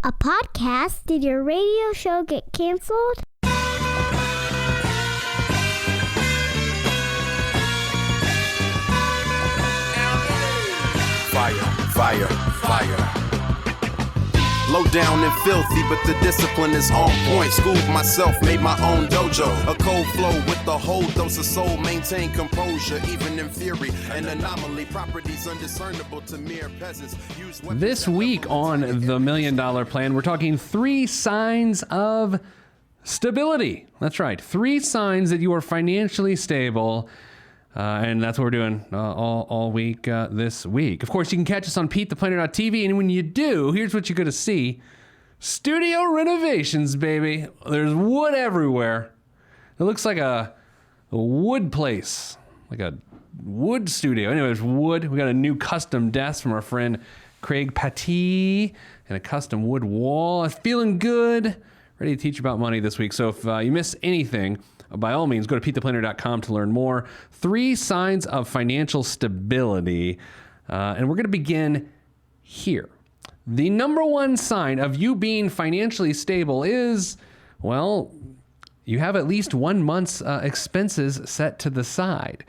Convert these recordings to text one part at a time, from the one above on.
A podcast? Did your radio show get canceled? Fire. Low down and filthy, but the discipline is on point. Schooled myself, made my own dojo. A cold flow with the whole dose of soul. Maintain composure, even in fury. An anomaly, properties undiscernible to mere peasants. This week on The $1 Million Plan, we're talking 3 signs of stability. That's right. 3 signs that you are financially stable. And that's what we're doing all week this week. Of course, you can catch us on PeteThePlanner.tv. And when you do, here's what you're going to see. Studio renovations, baby. There's wood everywhere. It looks like a wood place, like a wood studio. Anyway, there's wood. We got a new custom desk from our friend Craig Patty and a custom wood wall. It's feeling good. Ready to teach you about money this week. So if you miss anything, by all means, go to PeteThePlanner.com to learn more. 3 signs of financial stability. And we're going to begin here. The number 1 sign of you being financially stable is, well, you have at least 1 month's expenses set to the side.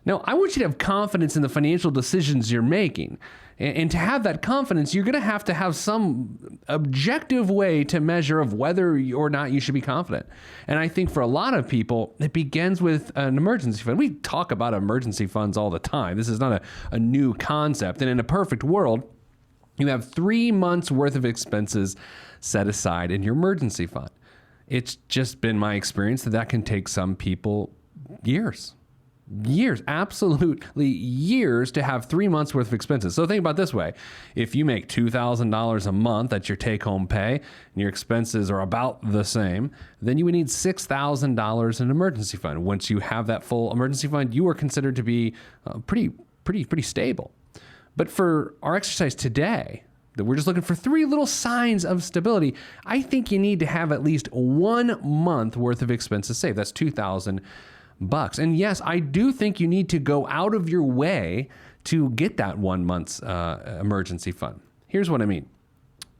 Now, I want you to have confidence in the financial decisions you're making. And to have that confidence, you're going to have some objective way to measure of whether or not you should be confident. And I think for a lot of people, it begins with an emergency fund. We talk about emergency funds all the time. This is not a new concept. And in a perfect world, you have 3 months worth of expenses set aside in your emergency fund. It's just been my experience that can take some people years, absolutely years to have 3 months worth of expenses. So think about it this way. If you make $2,000 a month, that's your take home pay, and your expenses are about the same, then you would need $6,000 in an emergency fund. Once you have that full emergency fund, you are considered to be pretty stable. But for our exercise today, that we're just looking for 3 little signs of stability, I think you need to have at least 1 month worth of expenses saved. That's $2,000. And yes, I do think you need to go out of your way to get that 1 month's emergency fund. Here's what I mean.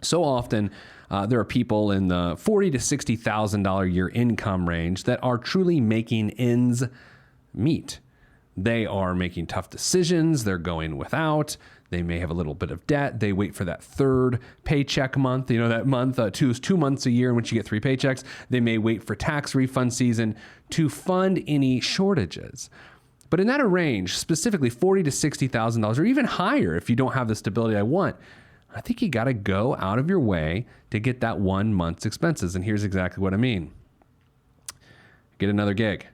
So often there are people in the $40,000 to $60,000 a year income range that are truly making ends meet. They are making tough decisions. They're going without. They may have a little bit of debt. They wait for that 3rd paycheck month. You know, that month, 2 months a year in which you get 3 paychecks. They may wait for tax refund season to fund any shortages. But in that range, specifically $40,000 to $60,000 or even higher if you don't have the stability I want, I think you got to go out of your way to get that 1 month's expenses. And here's exactly what I mean. Get another gig,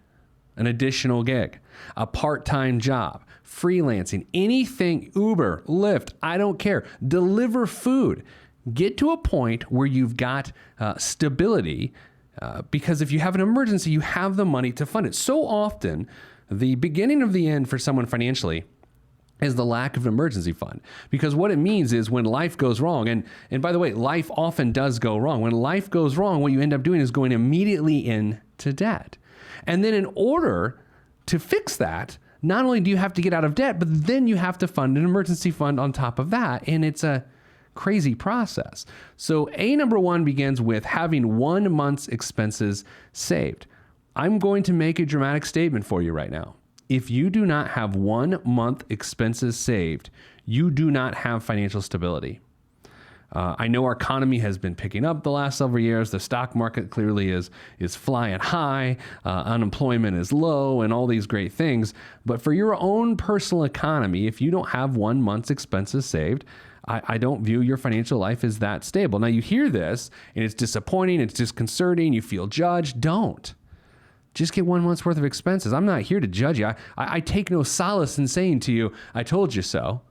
an additional gig, a part-time job, freelancing, anything, Uber, Lyft, I don't care. Deliver food. Get to a point where you've got stability because if you have an emergency, you have the money to fund it. So often, the beginning of the end for someone financially is the lack of an emergency fund. Because what it means is when life goes wrong, and by the way, life often does go wrong. When life goes wrong, what you end up doing is going immediately into debt. And then in order to fix that, not only do you have to get out of debt, but then you have to fund an emergency fund on top of that. And it's a crazy process. So number 1 begins with having 1 month's expenses saved. I'm going to make a dramatic statement for you right now. If you do not have 1 month expenses saved, you do not have financial stability. I know our economy has been picking up the last several years. The stock market clearly is flying high. Unemployment is low and all these great things. But for your own personal economy, if you don't have 1 month's expenses saved, I don't view your financial life as that stable. Now you hear this and it's disappointing. It's disconcerting. You feel judged. Don't. Just get 1 month's worth of expenses. I'm not here to judge you. I take no solace in saying to you, I told you so.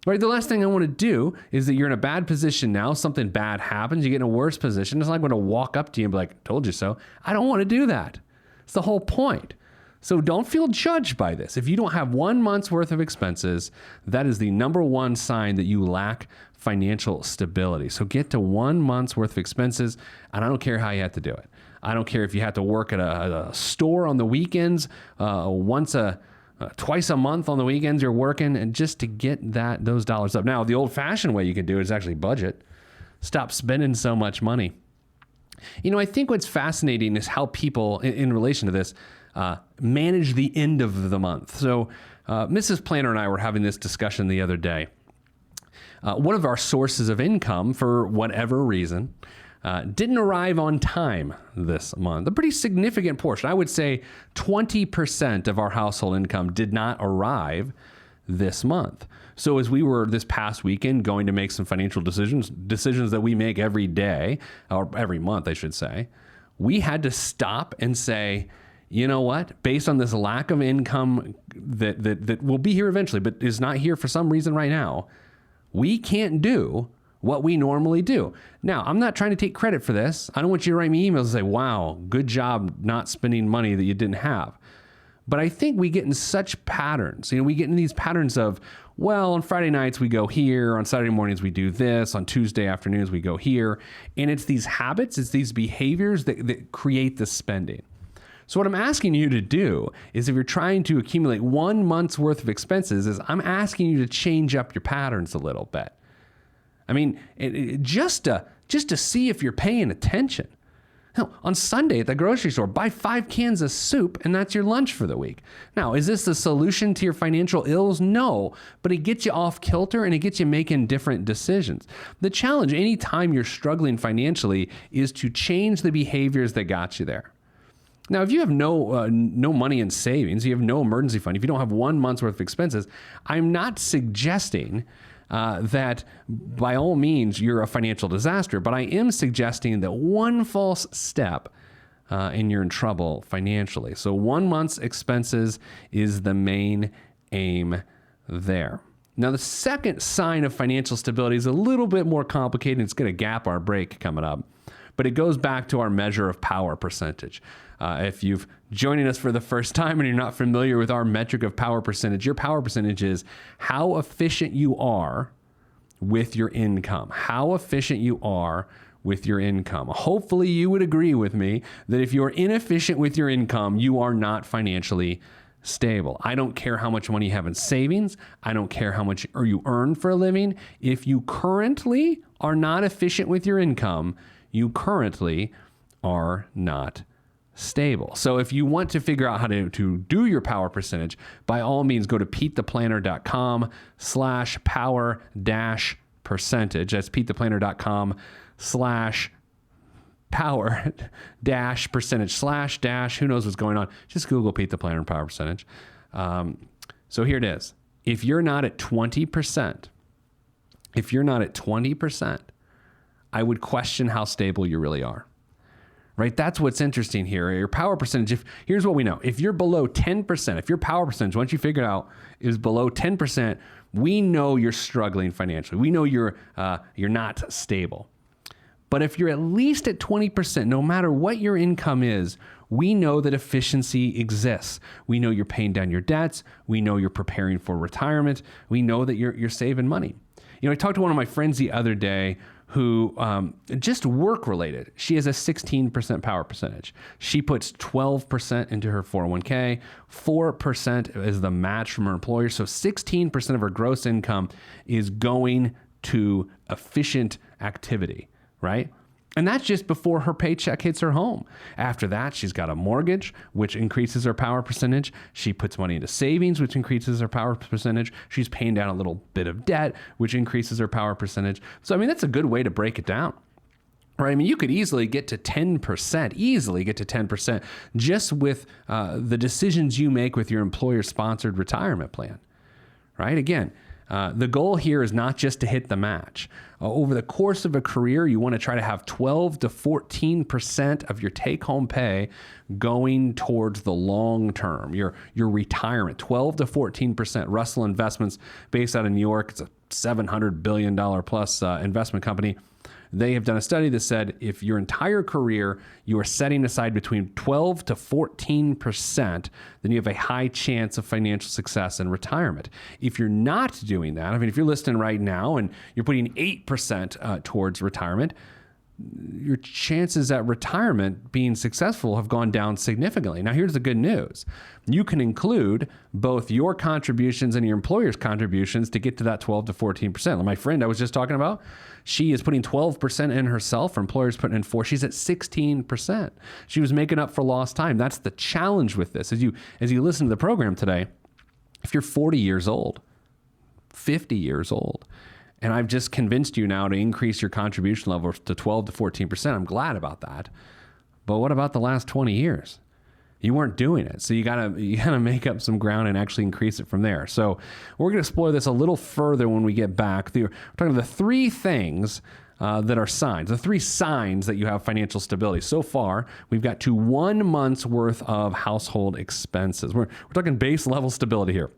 Right, the last thing I want to do is that you're in a bad position now, something bad happens, you get in a worse position. It's not going to walk up to you and be like, told you so. I don't want to do that. It's the whole point. So don't feel judged by this. If you don't have 1 month's worth of expenses, that is the number 1 sign that you lack financial stability. So get to 1 month's worth of expenses, and I don't care how you have to do it. I don't care if you have to work at a store on the weekends, twice a month on the weekends you're working, and just to get those dollars up. Now, the old-fashioned way you can do it is actually budget. stop spending so much money. I think what's fascinating is how people, in relation to this, manage the end of the month. So Mrs. Planner and I were having this discussion the other day. One of our sources of income, for whatever reason, didn't arrive on time this month. A pretty significant portion. I would say 20% of our household income did not arrive this month. So as we were this past weekend going to make some financial decisions that we make every day, or every month, I should say, we had to stop and say, you know what, based on this lack of income that will be here eventually, but is not here for some reason right now, we can't do what we normally do. Now, I'm not trying to take credit for this. I don't want you to write me emails and say, wow, good job not spending money that you didn't have. But I think we get in such patterns. We get in these patterns of, well, on Friday nights we go here, on Saturday mornings we do this, on Tuesday afternoons we go here. And it's these habits, it's these behaviors that create the spending. So what I'm asking you to do is, if you're trying to accumulate 1 month's worth of expenses, is I'm asking you to change up your patterns a little bit. I mean, just to see if you're paying attention. Hell, on Sunday at the grocery store, buy 5 cans of soup, and that's your lunch for the week. Now, is this the solution to your financial ills? No, but it gets you off kilter and it gets you making different decisions. The challenge anytime you're struggling financially is to change the behaviors that got you there. Now, if you have no money in savings, you have no emergency fund, if you don't have 1 month's worth of expenses, I'm not suggesting that by all means you're a financial disaster, but I am suggesting that one false step and you're in trouble financially. So 1 month's expenses is the main aim there. Now, the second sign of financial stability is a little bit more complicated. It's going to gap our break coming up, but it goes back to our measure of power percentage. If you've joining us for the first time and you're not familiar with our metric of power percentage, your power percentage is how efficient you are with your income. How efficient you are with your income. Hopefully you would agree with me that if you're inefficient with your income, you are not financially stable. I don't care how much money you have in savings. I don't care how much you earn for a living. If you currently are not efficient with your income, you currently are not stable. So if you want to figure out how to do your power percentage, by all means, go to PeteThePlanner.com/power-percentage. That's PeteThePlanner.com/power-percentage / who knows what's going on. Just Google Pete the Planner and power percentage. So here it is. If you're not at 20%, I would question how stable you really are. Right? That's what's interesting here. Your power percentage, here's what we know. If you're below 10%, if your power percentage, once you figure it out, is below 10%, we know you're struggling financially. We know you're not stable. But if you're at least at 20%, no matter what your income is, we know that efficiency exists. We know you're paying down your debts. We know you're preparing for retirement. We know that you're saving money. I talked to one of my friends the other day who just work related. She has a 16% power percentage. She puts 12% into her 401k, 4% is the match from her employer. So 16% of her gross income is going to efficient activity, right? And that's just before her paycheck hits her home. After that, she's got a mortgage, which increases her power percentage. She puts money into savings, which increases her power percentage. She's paying down a little bit of debt, which increases her power percentage. So, that's a good way to break it down. Right? You could easily get to 10%, just with the decisions you make with your employer-sponsored retirement plan. Right? Again, the goal here is not just to hit the match. Over the course of a career, you want to try to have 12 to 14% of your take-home pay going towards the long term, your retirement. 12 to 14%. Russell Investments, based out of New York, it's a $700 billion plus investment company. They have done a study that said if your entire career you are setting aside between 12 to 14%, then you have a high chance of financial success in retirement. If you're not doing that, if you're listening right now and you're putting 8% towards retirement, your chances at retirement being successful have gone down significantly. Now, here's the good news. You can include both your contributions and your employer's contributions to get to that 12 to 14%. Like my friend I was just talking about, she is putting 12% in herself. Her employer's putting in 4%. She's at 16%. She was making up for lost time. That's the challenge with this. As you listen to the program today, if you're 40 years old, 50 years old, and I've just convinced you now to increase your contribution level to 12 to 14%. I'm glad about that. But what about the last 20 years? You weren't doing it. So you gotta make up some ground and actually increase it from there. So we're gonna explore this a little further when we get back. We're talking about the three things that are signs, the three signs that you have financial stability. So far, we've got to 1 month's worth of household expenses. We're talking base level stability here.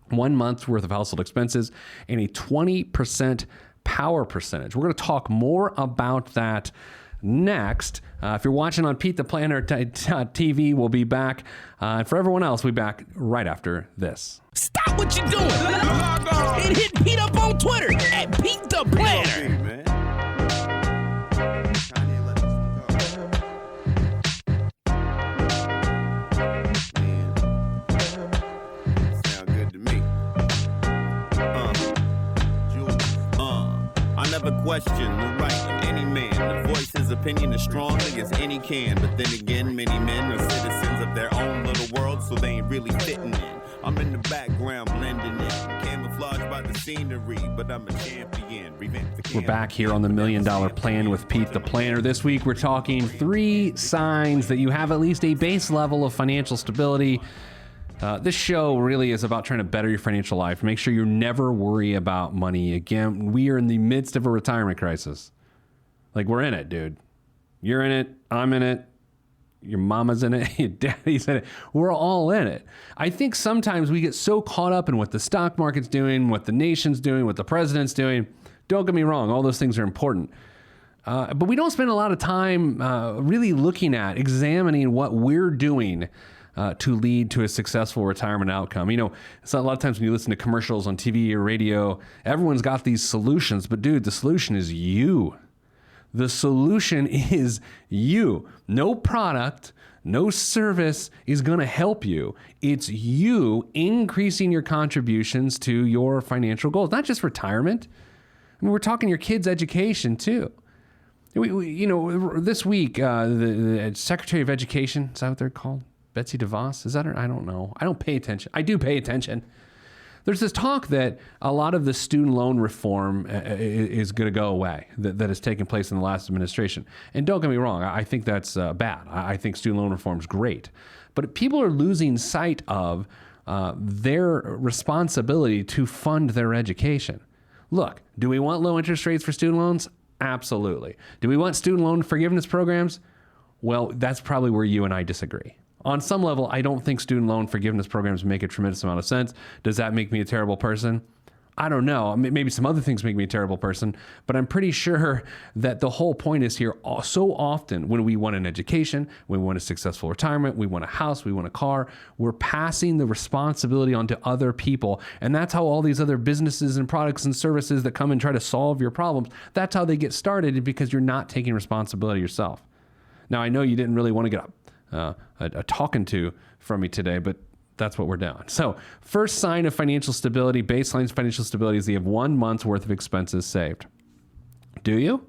1 month's worth of household expenses and a 20% power percentage. We're going to talk more about that next. If you're watching on Pete the Planner TV, we'll be back. And for everyone else, we'll be back right after this. Stop what you're doing. Log on and hit Pete up on Twitter at Pete the Planner. Never question the right of any man to voice his opinion as strongly as any can. But then again, many men are citizens of their own little world, so they ain't really fitting in. I'm in the background blending in, camouflaged by the scenery, but I'm a champion. We're back here on the $1 Million Plan with Pete the Planner. This week we're talking 3 signs that you have at least a base level of financial stability. This show really is about trying to better your financial life. Make sure you never worry about money again. We are in the midst of a retirement crisis. Like, we're in it, dude. You're in it. I'm in it. Your mama's in it. Your daddy's in it. We're all in it. I think sometimes we get so caught up in what the stock market's doing, what the nation's doing, what the president's doing. Don't get me wrong. All those things are important. But we don't spend a lot of time really looking at, examining what we're doing to lead to a successful retirement outcome. You know, so a lot of times when you listen to commercials on TV or radio, everyone's got these solutions, but dude, the solution is you. The solution is you. No product, no service is going to help you. It's you increasing your contributions to your financial goals, not just retirement. I mean, we're talking your kids' education too. This week, the Secretary of Education, is that what they're called? Betsy DeVos? Is that her? I don't know. I don't pay attention. I do pay attention. There's this talk that a lot of the student loan reform is going to go away that has taken place in the last administration. And don't get me wrong, I think that's bad. I think student loan reform is great. But people are losing sight of their responsibility to fund their education. Look, do we want low interest rates for student loans? Absolutely. Do we want student loan forgiveness programs? Well, that's probably where you and I disagree. On some level, I don't think student loan forgiveness programs make a tremendous amount of sense. Does that make me a terrible person? I don't know. Maybe some other things make me a terrible person, but I'm pretty sure that the whole point is here. So often when we want an education, we want a successful retirement, we want a house, we want a car, we're passing the responsibility onto other people. And that's how all these other businesses and products and services that come and try to solve your problems, that's how they get started, because you're not taking responsibility yourself. Now, I know you didn't really want to get a talking to from me today, but that's what we're doing. So first sign of financial stability, baseline financial stability, is that you have 1 month's worth of expenses saved. Do you?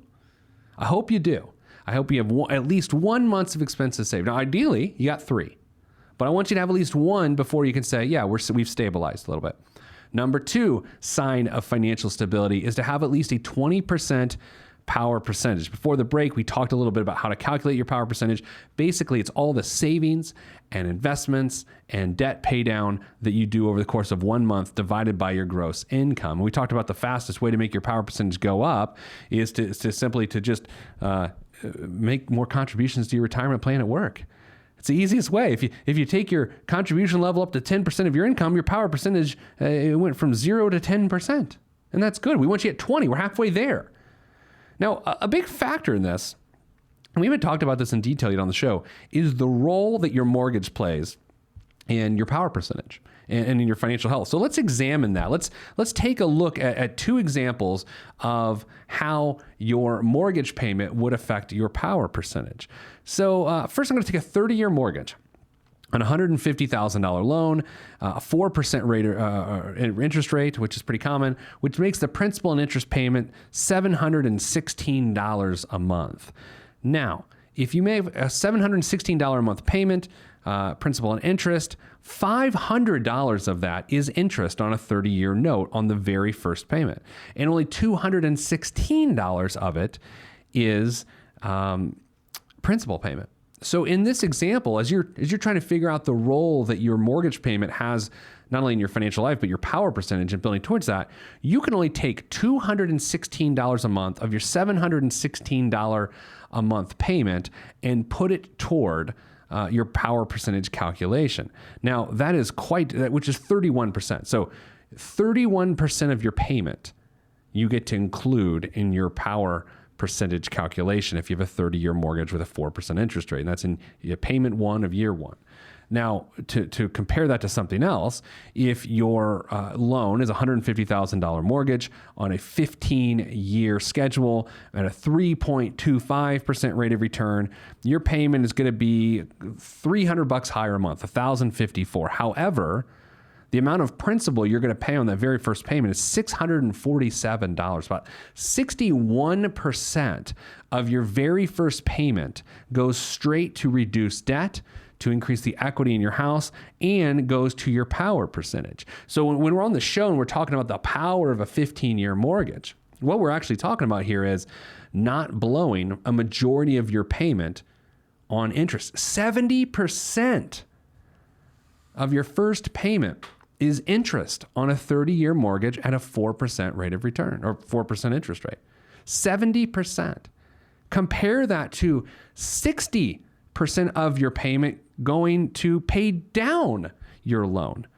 I hope you do. I hope you have at least 1 month's of expenses saved. Now, ideally, you got 3. But I want you to have at least 1 before you can say, yeah, we've stabilized a little bit. Number 2 sign of financial stability is to have at least a 20% power percentage. Before the break, we talked a little bit about how to calculate your power percentage. Basically, it's all the savings and investments and debt pay down that you do over the course of 1 month divided by your gross income. And we talked about the fastest way to make your power percentage go up is to simply just make more contributions to your retirement plan at work. It's the easiest way. If you take your contribution level up to 10% of your income, your power percentage it went from 0 to 10%. And that's good. We want you at 20. We're halfway there. Now, a big factor in this, and we haven't talked about this in detail yet on the show, is the role that your mortgage plays in your power percentage and in your financial health. So let's examine that. Let's take a look at two examples of how your mortgage payment would affect your power percentage. So first, I'm going to take a 30-year mortgage on a $150,000 loan, a 4% rate interest rate, which is pretty common, which makes the principal and interest payment $716 a month. Now, if you make a $716 a month payment, principal and interest, $500 of that is interest on a 30-year note on the very first payment. And only $216 of it is principal payment. So in this example, as you're trying to figure out the role that your mortgage payment has, not only in your financial life, but your power percentage and building towards that, you can only take $216 a month of your $716 a month payment and put it toward your power percentage calculation. Now, that is which is 31%. So 31% of your payment you get to include in your power percentage calculation if you have a 30-year mortgage with a 4% interest rate. And that's in payment one of year one. Now, to compare that to something else, if your loan is a $150,000 mortgage on a 15-year schedule at a 3.25% rate of return, your payment is going to be $300 higher a month, $1,054. However, the amount of principal you're going to pay on that very first payment is $647. About 61% of your very first payment goes straight to reduce debt, to increase the equity in your house, and goes to your power percentage. So when we're on the show and we're talking about the power of a 15-year mortgage, what we're actually talking about here is not blowing a majority of your payment on interest. 70% of your first payment is interest on a 30-year mortgage at a 4% rate of return or 4% interest rate. 70%. Compare that to 60% of your payment going to pay down your loan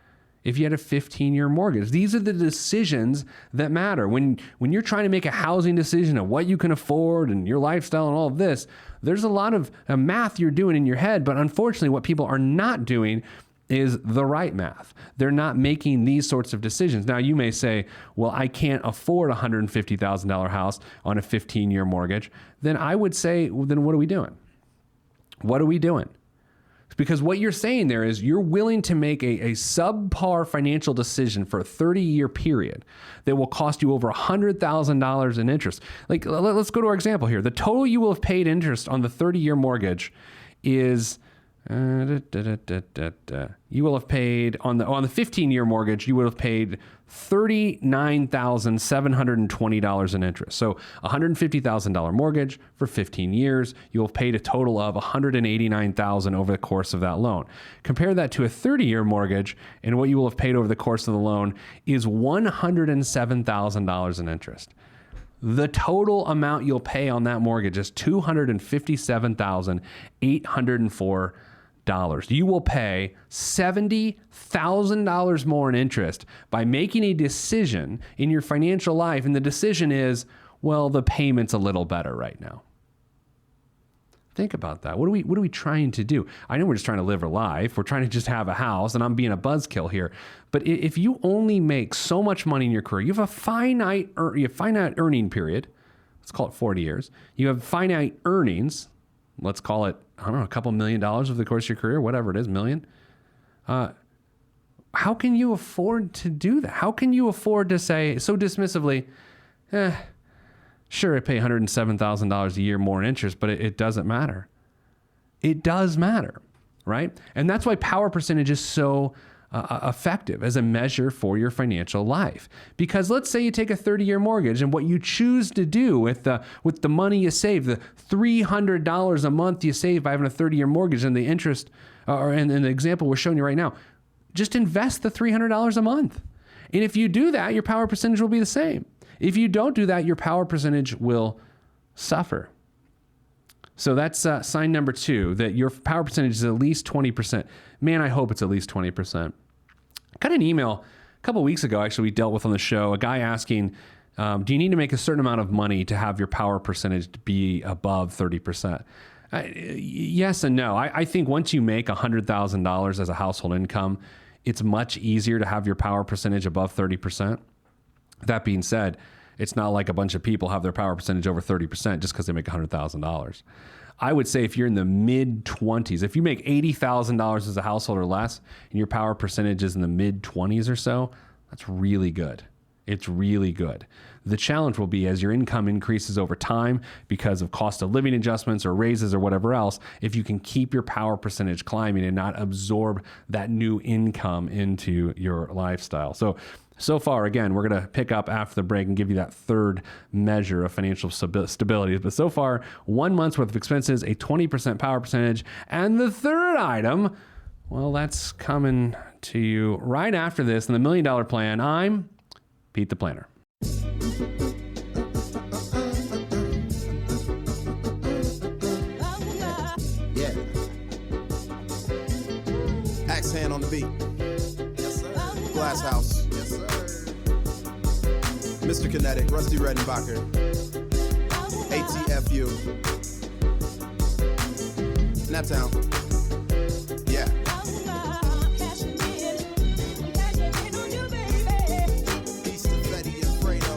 if you had a 15-year mortgage. These are the decisions that matter. When you're trying to make a housing decision of what you can afford and your lifestyle and all of this, there's a lot of math you're doing in your head, but unfortunately what people are not doing is the right math. They're not making these sorts of decisions. Now, you may say, well, I can't afford a $150,000 house on a 15-year mortgage. Then I would say, well, then what are we doing? What are we doing? Because what you're saying there is you're willing to make a subpar financial decision for a 30-year period that will cost you over $100,000 in interest. Like, let's go to our example here. The total you will have paid interest on the 30-year mortgage is... you will have paid on the 15-year mortgage, you would have paid $39,720 in interest. So $150,000 mortgage for 15 years, you'll have paid a total of $189,000 over the course of that loan. Compare that to a 30-year mortgage, and what you will have paid over the course of the loan is $107,000 in interest. The total amount you'll pay on that mortgage is $257,804. You will pay $70,000 more in interest by making a decision in your financial life. And the decision is, well, the payment's a little better right now. Think about that. What are we trying to do? I know we're just trying to live a life. We're trying to just have a house, and I'm being a buzzkill here. But if you only make so much money in your career, you have a finite earning period. Let's call it 40 years. You have finite earnings. Let's call it, I don't know, a couple $1 million over the course of your career, whatever it is, million. How can you afford to do that? How can you afford to say so dismissively, sure, I pay $107,000 a year more in interest, but it doesn't matter. It does matter, right? And that's why power percentage is so effective as a measure for your financial life. Because let's say you take a 30-year mortgage, and what you choose to do with the money you save, the $300 a month you save by having a 30-year mortgage, and the interest, or in the example we're showing you right now, just invest the $300 a month. And if you do that, your power percentage will be the same. If you don't do that, your power percentage will suffer. So that's sign number 2, that your power percentage is at least 20%. Man, I hope it's at least 20%. I got an email a couple of weeks ago, actually, we dealt with on the show, a guy asking, do you need to make a certain amount of money to have your power percentage be above 30%? Yes and no. I think once you make $100,000 as a household income, it's much easier to have your power percentage above 30%. That being said, it's not like a bunch of people have their power percentage over 30% just because they make $100,000. I would say if you're in the mid 20s, if you make $80,000 as a household or less, and your power percentage is in the mid 20s or so, that's really good. It's really good. The challenge will be as your income increases over time because of cost of living adjustments or raises or whatever else, if you can keep your power percentage climbing and not absorb that new income into your lifestyle. So far, again, we're going to pick up after the break and give you that third measure of financial stability. But so far, 1 month's worth of expenses, a 20% power percentage, and the third item, well, that's coming to you right after this in the $1 Million Plan. I'm Pete the Planner. Yeah. Axe hand on the beat. Yes, sir. Glass House. Yes, sir. Mr. Kinetic, Rusty Redenbacher. ATFU. Naptown. Yeah. Peace to Fetty and Fredo.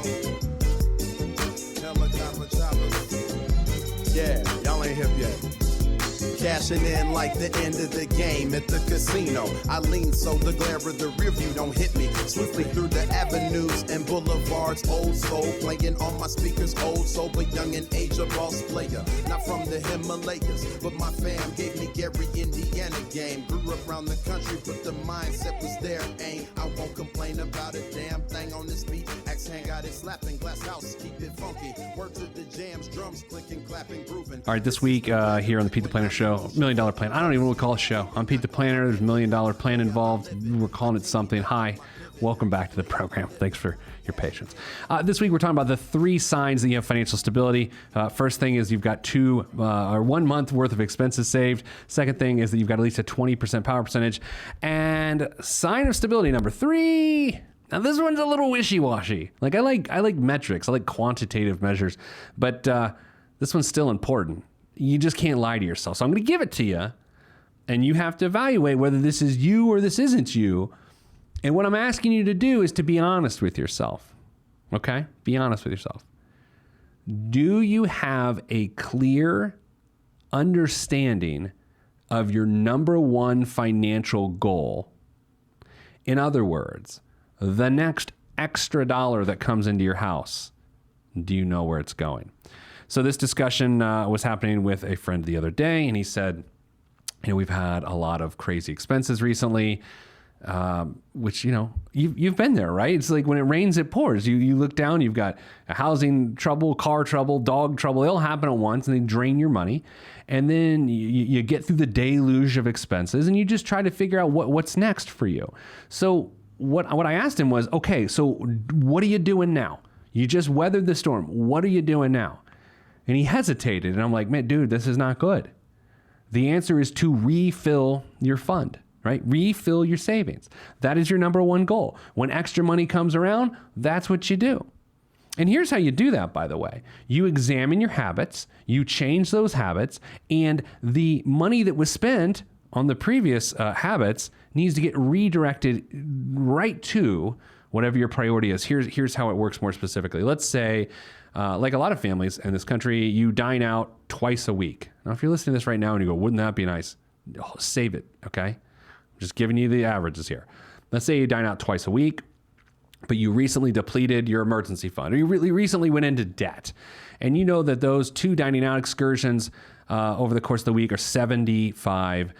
Yeah, y'all ain't hip yet. Cashing in like the end of the game at the casino. I lean so the glare of the rear view don't hit me. Swiftly through the avenues and boulevards, old soul playing on my speakers, old soul but young in age, a boss player. Not from the Himalayas, but my fam gave me Gary, Indiana game. Grew up around the country, but the mindset was there. Ain't I won't complain about a damn thing on this beat. Axe hand got it slapping, Glass House keep it funky. Word to the jams, drums clicking, clapping, grooving. All right, this week here on the Pete the Planner Show, $1 Million Plan. I don't even want to call it a show. I'm Pete the Planner. There's $1 Million Plan involved. We're calling it something. Hi, welcome back to the program. Thanks for your patience. This week we're talking about the 3 signs that you have financial stability. First thing is you've got 1 month worth of expenses saved. Second thing is that you've got at least a 20% power percentage. And sign of stability number 3. Now this one's a little wishy-washy. Like I like metrics. I like quantitative measures, but this one's still important. You just can't lie to yourself. So I'm going to give it to you, and you have to evaluate whether this is you or this isn't you. And what I'm asking you to do is to be honest with yourself. Okay? Be honest with yourself. Do you have a clear understanding of your number one financial goal? In other words, the next extra dollar that comes into your house, do you know where it's going? So this discussion was happening with a friend the other day, and he said, we've had a lot of crazy expenses recently, which, you've been there, right? It's like when it rains, it pours. You look down, you've got housing trouble, car trouble, dog trouble. They all happen at once, and they drain your money. And then you get through the deluge of expenses, and you just try to figure out what's next for you. So what I asked him was, okay, so what are you doing now? You just weathered the storm. What are you doing now? And he hesitated, and I'm like, man, dude, this is not good. The answer is to refill your fund, right? Refill your savings. That is your number one goal. When extra money comes around, that's what you do. And here's how you do that, by the way. You examine your habits, you change those habits, and the money that was spent on the previous habits needs to get redirected right to whatever your priority is. Here's how it works more specifically. Let's say, like a lot of families in this country, you dine out twice a week. Now, if you're listening to this right now and you go, wouldn't that be nice? Save it, okay? I'm just giving you the averages here. Let's say you dine out twice a week, but you recently depleted your emergency fund, or you really recently went into debt. And you know that those 2 dining out excursions over the course of the week are $75.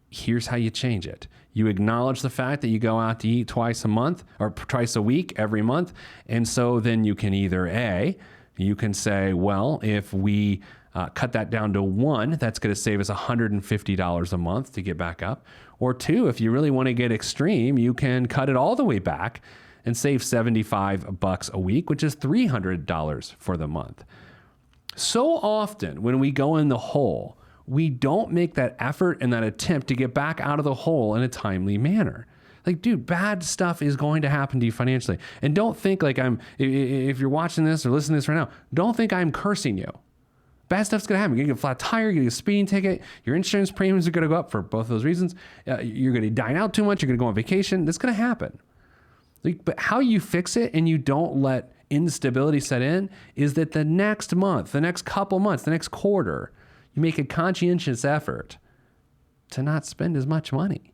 Here's how you change it. You acknowledge the fact that you go out to eat twice a month or twice a week every month. And so then you can either you can say, well, if we cut that down to 1, that's going to save us $150 a month to get back up. Or 2, if you really want to get extreme, you can cut it all the way back and save $75 a week, which is $300 for the month. So often when we go in the hole, we don't make that effort and that attempt to get back out of the hole in a timely manner. Like, dude, bad stuff is going to happen to you financially. And don't think like if you're watching this or listening to this right now, don't think I'm cursing you. Bad stuff's going to happen. You're going to get a flat tire, you're going to get a speeding ticket, your insurance premiums are going to go up for both of those reasons. You're going to dine out too much, you're going to go on vacation. That's going to happen. But how you fix it and you don't let instability set in is that the next month, the next couple months, the next quarter, you make a conscientious effort to not spend as much money.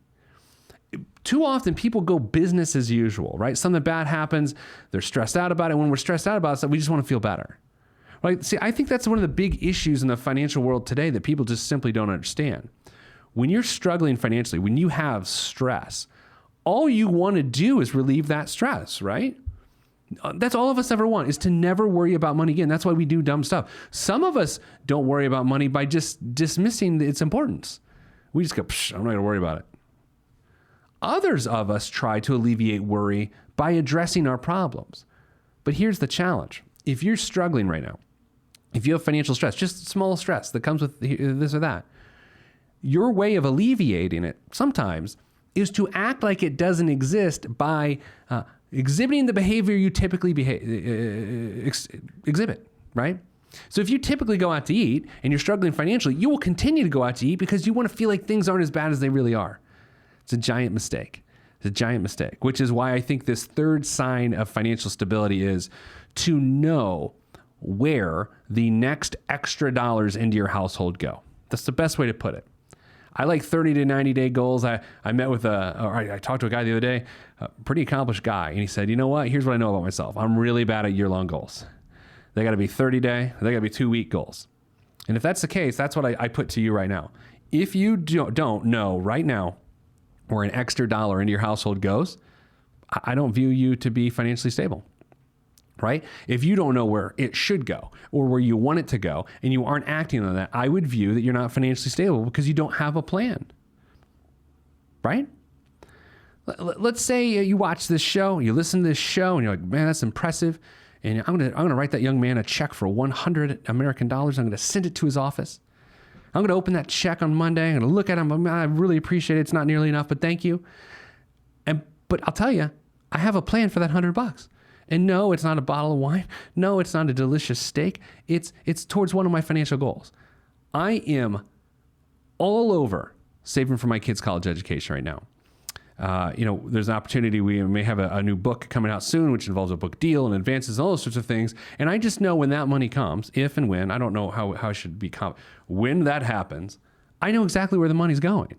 Too often people go business as usual, right? Something bad happens, they're stressed out about it. When we're stressed out about it, we just want to feel better, right? See, I think that's one of the big issues in the financial world today that people just simply don't understand. When you're struggling financially, when you have stress, all you want to do is relieve that stress, right? That's all of us ever want, is to never worry about money again. That's why we do dumb stuff. Some of us don't worry about money by just dismissing its importance. We just go, I'm not going to worry about it. Others of us try to alleviate worry by addressing our problems. But here's the challenge. If you're struggling right now, if you have financial stress, just small stress that comes with this or that, your way of alleviating it sometimes is to act like it doesn't exist by exhibiting the behavior you typically exhibit, right? So if you typically go out to eat and you're struggling financially, you will continue to go out to eat because you want to feel like things aren't as bad as they really are. It's a giant mistake. It's a giant mistake, which is why I think this third sign of financial stability is to know where the next extra dollars into your household go. That's the best way to put it. I like 30 to 90 day goals. I met with I talked to a guy the other day, a pretty accomplished guy. And he said, you know what? Here's what I know about myself. I'm really bad at year-long goals. They got to be 30 day, they got to be 2 week goals. And if that's the case, that's what I put to you right now. If you don't know right now where an extra dollar into your household goes, I don't view you to be financially stable, right? If you don't know where it should go or where you want it to go and you aren't acting on that, I would view that you're not financially stable because you don't have a plan, right? Let's say you watch this show, you listen to this show and you're like, man, that's impressive. And I'm gonna write that young man a check for $100 American. I'm gonna send it to his office. I'm going to open that check on Monday. I'm going to look at him. I really appreciate it. It's not nearly enough, but thank you. But I'll tell you, I have a plan for that $100. And no, it's not a bottle of wine. No, it's not a delicious steak. It's towards one of my financial goals. I am all over saving for my kids' college education right now. There's an opportunity. We may have a new book coming out soon, which involves a book deal and advances and all those sorts of things. And I just know when that money comes, if and when, I don't know how it should be, when that happens, I know exactly where the money's going.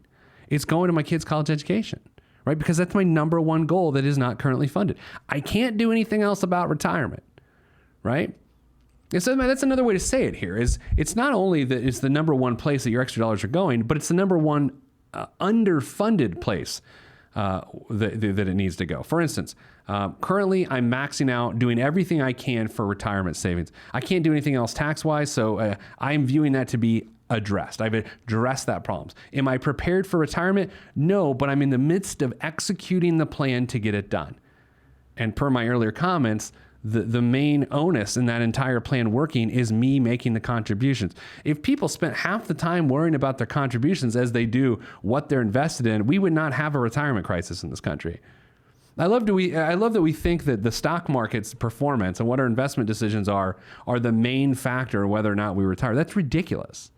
It's going to my kids' college education, right? Because that's my number one goal that is not currently funded. I can't do anything else about retirement, right? And so that's another way to say it here is it's not only that it's the number one place that your extra dollars are going, but it's the number one underfunded place that it needs to go. For instance, currently I'm maxing out, doing everything I can for retirement savings. I can't do anything else tax-wise, so I'm viewing that to be addressed. I've addressed that problem. Am I prepared for retirement? No, but I'm in the midst of executing the plan to get it done. And per my earlier comments, the main onus in that entire plan working is me making the contributions. If people spent half the time worrying about their contributions as they do what they're invested in, we would not have a retirement crisis in this country. I love that we think that the stock market's performance and what our investment decisions are the main factor of whether or not we retire. That's ridiculous.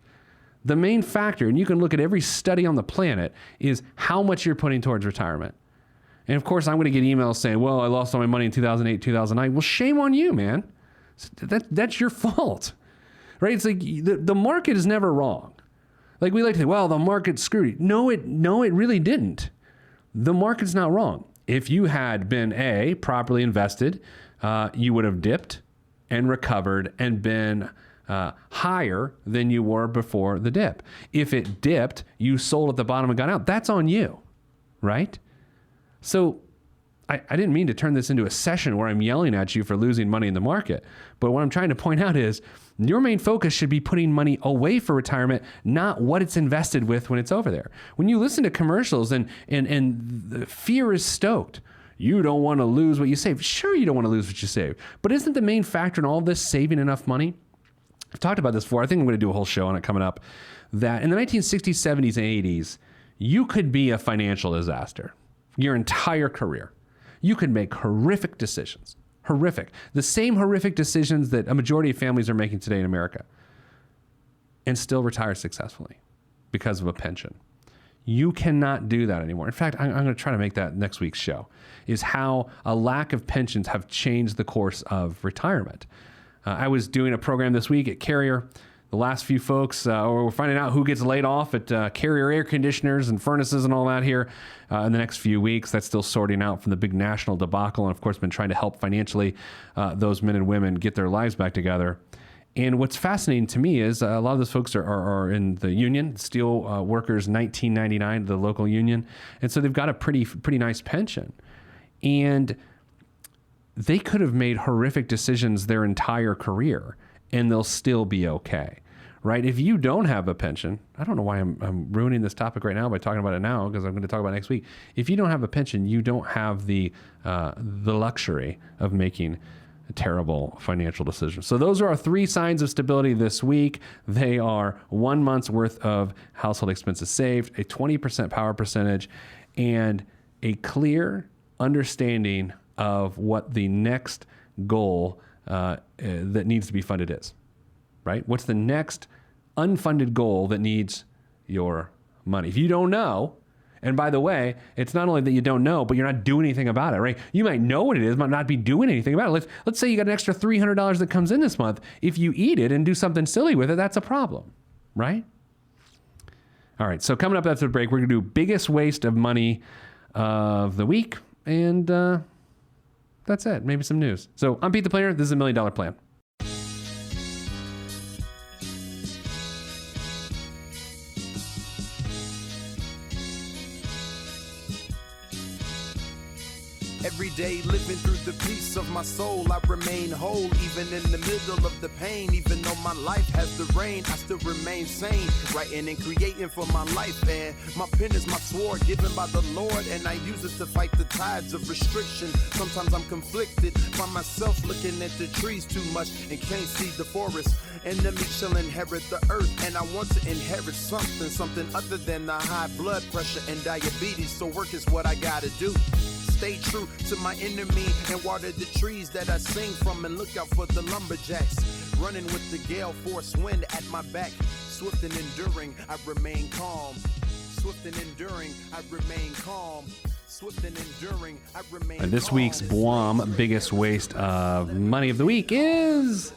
The main factor, and you can look at every study on the planet, is how much you're putting towards retirement. And of course, I'm going to get emails saying, well, I lost all my money in 2008, 2009. Well, shame on you, man. That's your fault, right? It's like the market is never wrong. Like we like to say, well, the market screwed you. No, it really didn't. The market's not wrong. If you had been properly invested, you would have dipped and recovered and been higher than you were before the dip. If it dipped, you sold at the bottom and got out. That's on you, right? So I didn't mean to turn this into a session where I'm yelling at you for losing money in the market. But what I'm trying to point out is your main focus should be putting money away for retirement, not what it's invested with when it's over there. When you listen to commercials and the fear is stoked, you don't want to lose what you save. Sure, you don't want to lose what you save. But isn't the main factor in all this saving enough money? I've talked about this before. I think I'm going to do a whole show on it coming up. That in the 1960s, 70s, and 80s, you could be a financial disaster. Your entire career. You could make horrific decisions. Horrific. The same horrific decisions that a majority of families are making today in America. and still retire successfully because of a pension. You cannot do that anymore. In fact, I'm going to try to make that next week's show, is how a lack of pensions have changed the course of retirement. I was doing a program this week at Carrier. The last few folks, we're finding out who gets laid off at Carrier air conditioners and furnaces and all that here in the next few weeks. That's still sorting out from the big national debacle, and of course been trying to help financially those men and women get their lives back together. And what's fascinating to me is a lot of those folks are in the union, Steel Workers 1999, the local union. And so they've got a pretty nice pension. And they could have made horrific decisions their entire career and they'll still be okay, right? If you don't have a pension, I don't know why I'm ruining this topic right now by talking about it now, because I'm going to talk about it next week. If you don't have a pension, you don't have the luxury of making terrible financial decisions. So those are our 3 signs of stability this week. They are 1 month's worth of household expenses saved, a 20% power percentage, and a clear understanding of what the next goal that needs to be funded is, right? What's the next unfunded goal that needs your money? If you don't know, and by the way, it's not only that you don't know, but you're not doing anything about it, right? You might know what it is, but not be doing anything about it. Let's say you got an extra $300 that comes in this month. If you eat it and do something silly with it, that's a problem, right? All right, so coming up after the break, we're going to do biggest waste of money of the week, and that's it. Maybe some news. So I'm Pete the Planner. This is $1 Million Plan. Every day living through the peace of my soul, I remain whole even in the middle of the pain. Even though my life has the rain, I still remain sane, writing and creating for my life. And my pen is my sword given by the Lord, and I use it to fight the tides of restriction. Sometimes I'm conflicted by myself, looking at the trees too much and can't see the forest. Enemy shall inherit the earth, and I want to inherit something other than the high blood pressure and diabetes. So work is what I gotta do. Stay true to my enemy and water the trees that I sing from, and look out for the lumberjacks running with the gale force wind at my back. Swift and enduring, I remain calm. Swift and enduring, I remain calm. Swift and enduring, I remain calm. This week's BWOM biggest waste of money of the week is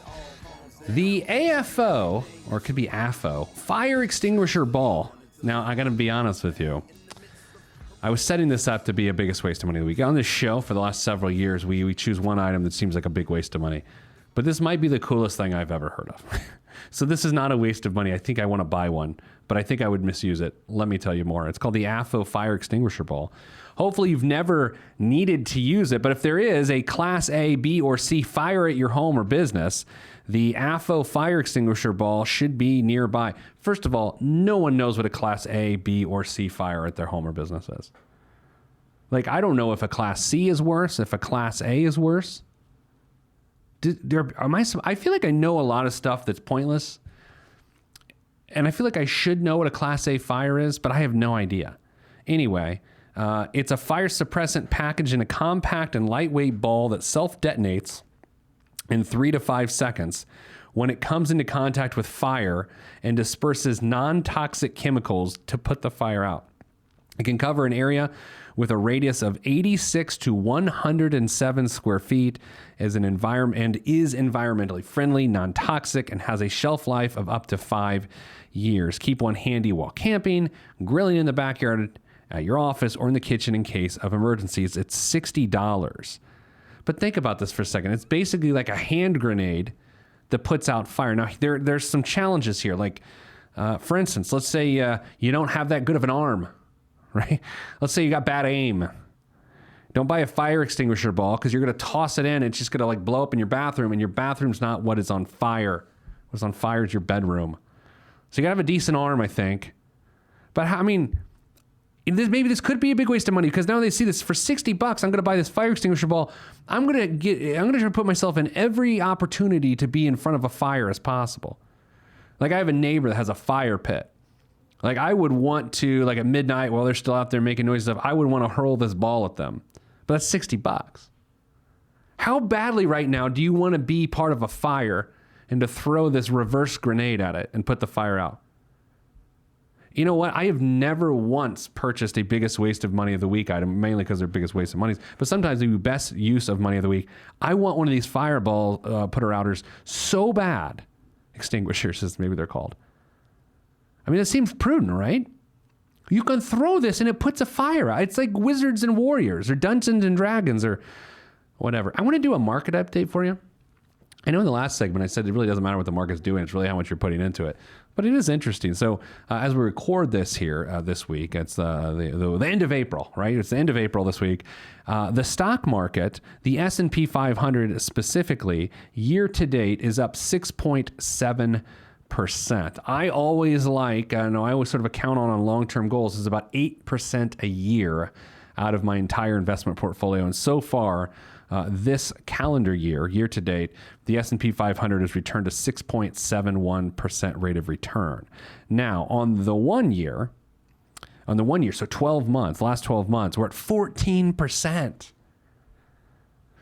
the AFO, or it could be AFO, fire extinguisher ball. Now, I got to be honest with you. I was setting this up to be a biggest waste of money of the week. On this show, for the last several years, we choose one item that seems like a big waste of money. But this might be the coolest thing I've ever heard of. So this is not a waste of money. I think I want to buy one, but I think I would misuse it. Let me tell you more. It's called the AFO Fire Extinguisher Ball. Hopefully you've never needed to use it, but if there is a Class A, B, or C fire at your home or business, the AFO Fire Extinguisher Ball should be nearby. First of all, no one knows what a Class A, B, or C fire at their home or business is. Like, I don't know if a Class C is worse, if a Class A is worse. I feel like I know a lot of stuff that's pointless, and I feel like I should know what a Class A fire is, but I have no idea. Anyway, it's a fire suppressant packaged in a compact and lightweight ball that self-detonates in 3 to 5 seconds when it comes into contact with fire and disperses non-toxic chemicals to put the fire out. It can cover an area with a radius of 86 to 107 square feet as an environment, and is environmentally friendly, non-toxic, and has a shelf life of up to 5 years. Keep one handy while camping, grilling in the backyard, at your office, or in the kitchen in case of emergencies. It's $60. But think about this for a second. It's basically like a hand grenade that puts out fire. Now, there's some challenges here. Like, for instance, let's say you don't have that good of an arm, right? Let's say you got bad aim. Don't buy a fire extinguisher ball, because you're going to toss it in. It's just going to like blow up in your bathroom, and your bathroom's not what is on fire. What's on fire is your bedroom. So you got to have a decent arm, I think. But I mean, maybe this could be a big waste of money, because now they see this for $60. I'm going to buy this fire extinguisher ball. I'm going to try to put myself in every opportunity to be in front of a fire as possible. Like, I have a neighbor that has a fire pit. Like, I would want to, like at midnight while they're still out there making noise and stuff, I would want to hurl this ball at them. But that's $60. How badly right now do you want to be part of a fire and to throw this reverse grenade at it and put the fire out. You know what? I have never once purchased a biggest waste of money of the week item, mainly because they're biggest waste of money. But sometimes the best use of money of the week. I want one of these fireball putter outers so bad. Extinguishers, as maybe they're called. I mean, it seems prudent, right? You can throw this and it puts a fire out. It's like Wizards and Warriors or Dungeons and Dragons or whatever. I want to do a market update for you. I know in the last segment I said it really doesn't matter what the market's doing. It's really how much you're putting into it. But it is interesting. So as we record this here this week, it's the end of April, right? It's the end of April this week. The stock market, the S&P 500 specifically, year to date is up 6.7%. I always I always sort of account on long-term goals is about 8% a year out of my entire investment portfolio. And so far, this calendar year to date, the S&P 500 has returned a 6.71% rate of return. Now, on the 1 year, so 12 months, last 12 months, we're at 14%.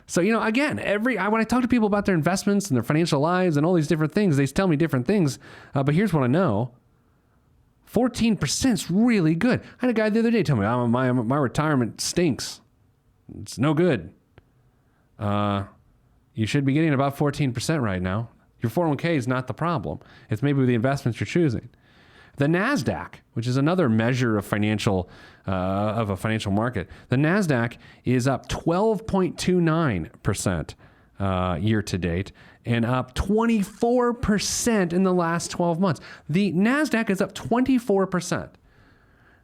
So, again, when I talk to people about their investments and their financial lives and all these different things, they tell me different things. But here's what I know. 14% is really good. I had a guy the other day tell me, my retirement stinks. It's no good. You should be getting about 14% right now. Your 401k is not the problem. It's maybe the investments you're choosing. The NASDAQ, which is another measure of a financial market, the NASDAQ is up 12.29% year to date and up 24% in the last 12 months. The NASDAQ is up 24%,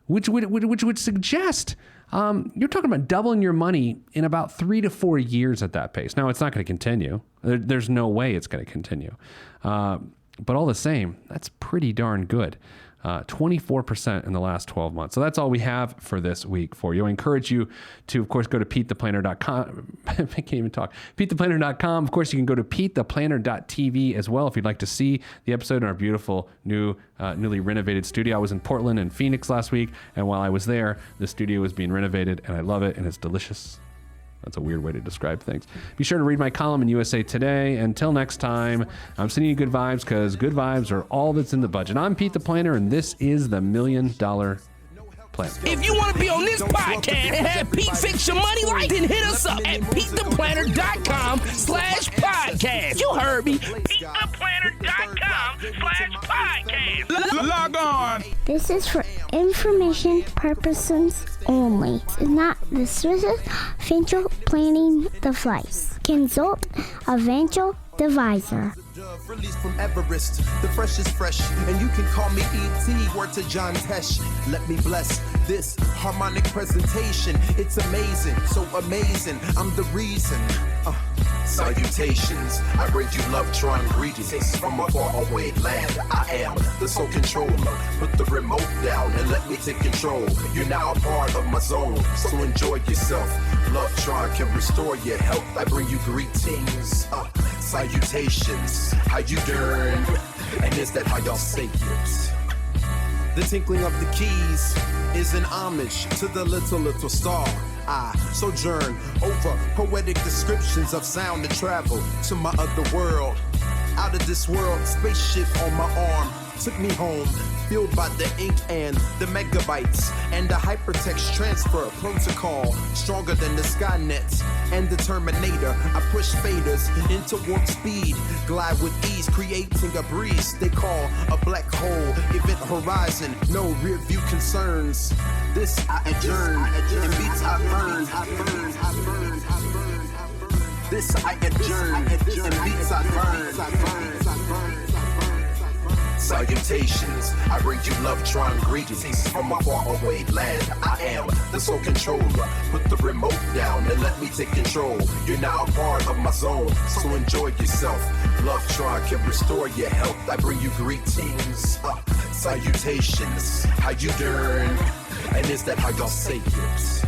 which would suggest you're talking about doubling your money in about 3 to 4 years at that pace. Now, it's not going to continue. There's no way it's going to continue. But all the same, that's pretty darn good. 24% in the last 12 months. So that's all we have for this week for you. I encourage you to, of course, go to PeteThePlanner.com. I can't even talk. PeteThePlanner.com. Of course, you can go to PeteThePlanner.tv as well if you'd like to see the episode in our beautiful newly renovated studio. I was in Portland and Phoenix last week, and while I was there, the studio was being renovated, and I love it, and it's delicious. That's a weird way to describe things. Be sure to read my column in USA Today. Until next time, I'm sending you good vibes because good vibes are all that's in the budget. I'm Pete the Planner, and this is the $1 Million Plan. If you want to be on this podcast and have Pete fix your money life, then hit us up at PeteThePlanner.com/podcast. You heard me. PeteThePlanner.com/podcast. Log on. This is for information purposes only. It's not the Swiss financial planning device. Consult a financial advisor. Released from Everest, the fresh is fresh, and you can call me E.T. Word to John Tesh. Let me bless this harmonic presentation. It's amazing, so amazing. I'm the reason. Salutations, I bring you love, trying greetings from a faraway land. I am the sole controller. Put the remote down and let me take control. You're now a part of my zone, so enjoy yourself. Love Tron can restore your health. I bring you greetings. Salutations, how you doing? And is that how y'all say it? The tinkling of the keys is an homage to the little star. I sojourn over poetic descriptions of sound and travel to my other world. Out of this world, spaceship on my arm took me home, fueled by the ink and the megabytes and the hypertext transfer protocol, stronger than the Skynet and the Terminator. I push faders into warp speed, glide with ease, creating a breeze they call a black hole. Event horizon, no rear view concerns. This I adjourn, and beats I burn. This I adjourn, and beats I burn. Salutations, I bring you love, trying greetings from a faraway land. I am the sole controller. Put the remote down and let me take control. You're now a part of my zone, so enjoy yourself. Love Tron can restore your health. I bring you greetings. Salutations, how you doing? And is that how y'all say it?